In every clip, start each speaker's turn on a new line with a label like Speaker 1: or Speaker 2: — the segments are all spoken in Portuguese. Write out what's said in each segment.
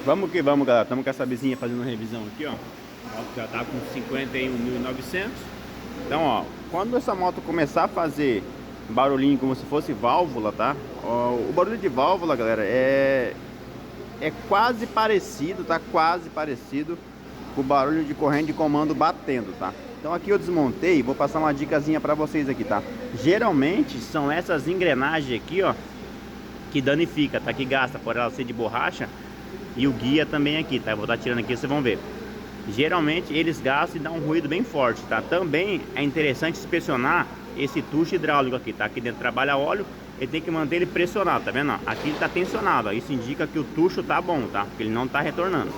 Speaker 1: Vamos que vamos, galera. Estamos com essa vizinha fazendo uma revisão aqui, ó. A moto já tá com 51.900. Então, ó, quando essa moto começar a fazer barulhinho como se fosse válvula, tá? Ó, o barulho de válvula, galera, é quase parecido, tá? Quase parecido com o barulho de corrente de comando batendo, tá? Então aqui eu desmontei, vou passar uma dicasinha pra vocês aqui, tá? Geralmente são essas engrenagens aqui, ó, que danifica, tá? Que gasta, por ela ser de borracha. E o guia também aqui, tá? Eu vou estar tirando aqui, vocês vão ver. Geralmente eles gastam e dão um ruído bem forte, tá? Também é interessante inspecionar esse tucho hidráulico aqui, tá? Aqui dentro trabalha óleo, ele tem que manter ele pressionado, tá vendo? Aqui ele tá tensionado, ó. Isso indica que o tucho tá bom, tá? Porque ele não tá retornando.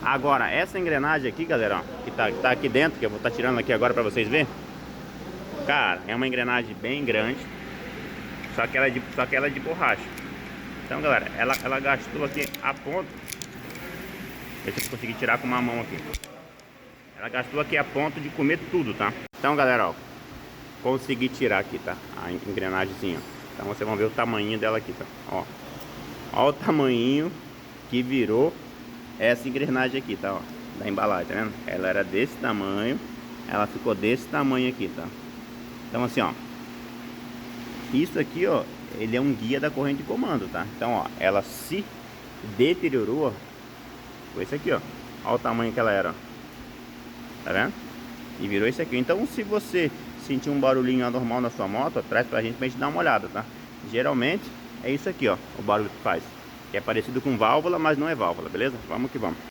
Speaker 1: Agora, essa engrenagem aqui, galera, ó, que tá aqui dentro, que eu vou estar tirando aqui agora pra vocês verem. Cara, é uma engrenagem bem grande, só que ela é de borracha. Então, galera, ela gastou aqui a ponto. Deixa eu conseguir tirar com uma mão aqui. Ela gastou aqui a ponto de comer tudo, tá? Então, galera, ó, consegui tirar aqui, tá? A engrenagemzinha. Então vocês vão ver o tamanho dela aqui, tá? Ó, ó o tamanho que virou essa engrenagem aqui, tá? Ó, da embalagem, tá vendo? Ela era desse tamanho, ela ficou desse tamanho aqui, tá? Então assim, ó, isso aqui, ó, ele é um guia da corrente de comando, tá? Então, ó, ela se deteriorou, ó, foi esse aqui, ó. Olha o tamanho que ela era, ó. Tá vendo? E virou esse aqui. Então, se você sentir um barulhinho anormal na sua moto, ó, traz pra gente dar uma olhada, tá? Geralmente é isso aqui, ó, o barulho que faz. Que é parecido com válvula, mas não é válvula, beleza? Vamos que vamos.